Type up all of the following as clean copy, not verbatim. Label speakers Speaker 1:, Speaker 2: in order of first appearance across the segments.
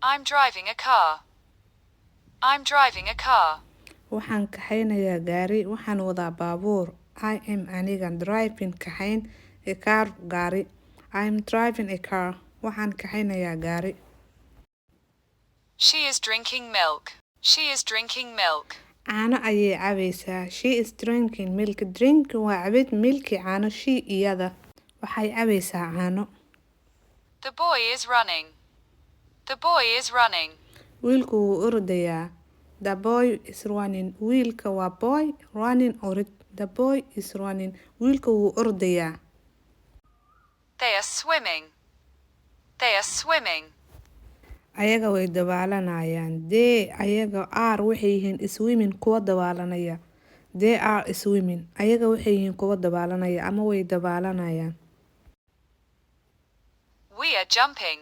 Speaker 1: I'm driving a car. I'm driving a car.
Speaker 2: waxaan kaxaynayaa gaari waxaan wadaa baabuur I am aniga driving kaxayn a car gaari I'm driving a car waxaan kaxaynayaa gaari
Speaker 1: She is drinking milk. She is drinking milk.
Speaker 2: caano ayay cabaysaa she is drinking milk drink waa cabid milki caano she iyada waxay cabaysaa caano
Speaker 1: The boy is running. The boy is running.
Speaker 2: wiilku wuu ordayaa the boy is running wiilka waa boy running orid the boy is running wiilka wuu ordayaa
Speaker 1: They are swimming. They are swimming.
Speaker 2: ayaga way dabaalanayaan they ayaga are waxay yihiin swimming kuwa dabaalanaya they are swimming ayaga waxay yihiin kuwa dabaalanaya ama way dabaalanayaan
Speaker 1: We are jumping.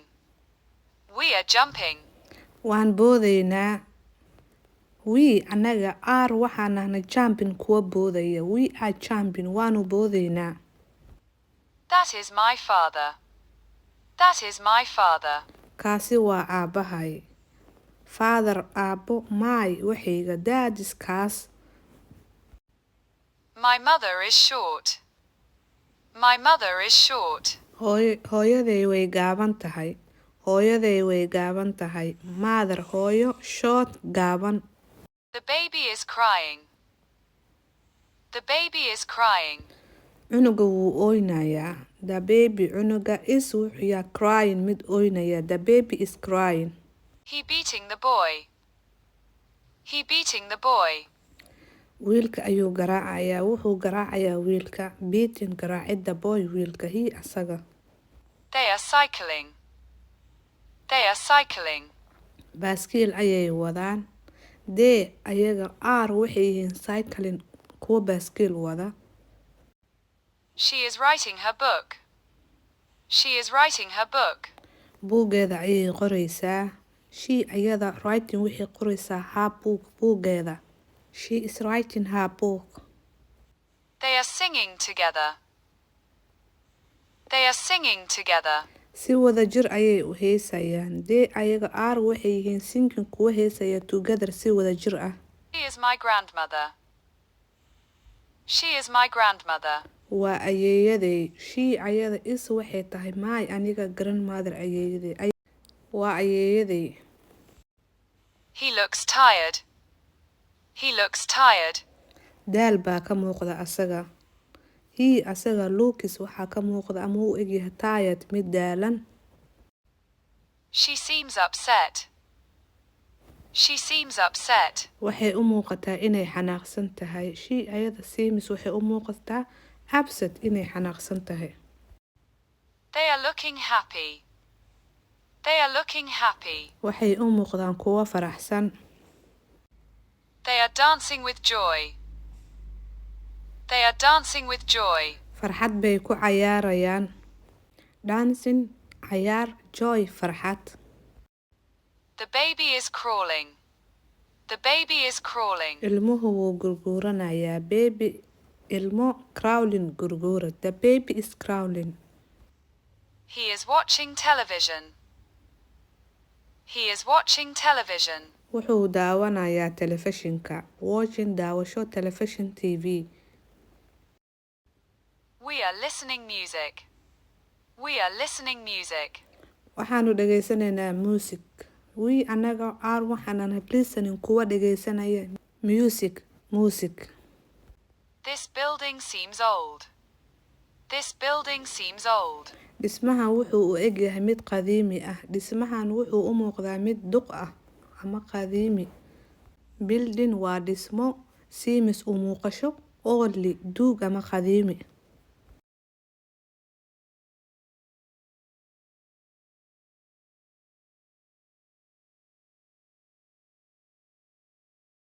Speaker 1: We are jumping.
Speaker 2: waan boodaynaa we anaga are waxaan nahnay jumping kuwa boodaya we are jumping waanu boodaynaa
Speaker 1: That is my father. That is my father.
Speaker 2: kaasi waa aabbahay father aabbo my waxayga dadis kaas
Speaker 1: My mother is short. My mother is short.
Speaker 2: hooyaday way gaaban tahay hooyaday way gaaban tahay mother hooyo short gaaban
Speaker 1: The baby is crying. The baby is crying.
Speaker 2: cunuga wuu ooynayaa the baby cunuga is wuxuu crying mid ooynaya the baby is crying
Speaker 1: He beating the boy. He beating the boy.
Speaker 2: wiilka ayuu garaacayaa wuxuu garaacayaa wiilka beating garaacidda boy wiilka he asaga
Speaker 1: They are cycling. They are cycling.
Speaker 2: baaskiil ayay wadaan they ayaga are waxay yihiin cycling kuwa baaskiil wada
Speaker 1: She is writing her book. She is writing her book.
Speaker 2: buuggeeda ayay qoraysaa she ayada writing waxay qoraysaa her book buuggeeda she is writing her book
Speaker 1: They are singing together. They are singing together.
Speaker 2: si wada jir ayay u heesayaan they ayaga are waxay yihiin singing kuwa heesaya together si wada jir ah
Speaker 1: She is my grandmother. She is my grandmother.
Speaker 2: waa ayeeyaday she ayada is waxay tahay my aniga grandmother ayeeyaday waa ayeeyaday
Speaker 1: He looks tired. He looks tired.
Speaker 2: daal baa ka muuqda asaga he asaga lucas waxaa ka muuqda ama uu egyahay tired mid daalan
Speaker 1: She seems upset. She seems upset.
Speaker 2: waxay u muuqataa inay xanaaqsan tahay she ayada seems waxay u muuqataa upset inay xanaaqsan tahay
Speaker 1: They are looking happy. They are looking happy.
Speaker 2: waxay u muuqdaan kuwa faraxsan
Speaker 1: They are dancing with joy. They are dancing with joy.
Speaker 2: farxad bay ku cayaarayaan dancing cayaar joy farxad
Speaker 1: The baby is crawling. The baby is crawling.
Speaker 2: ilmuhu wuu gurguuranayaa baby ilmo crawling gurguura the baby is crawling
Speaker 1: He is watching television. He is watching television.
Speaker 2: wuxuu daawanayaa telefishinka watching daawasho television tv
Speaker 1: We are listening music. We are listening music.
Speaker 2: waxaanu dhageysanaynaa music we anaga are waxaanan listening kuwa dhageysanaya music
Speaker 1: This building seems old. This building seems old.
Speaker 2: dhismahan wuxuu u egyahay mid qadiimi ah dhismahan wuxuu u muuqdaa mid duq ah ama qadiimi building waa dhismo seems u muuqasho oldly duug ama qadiimi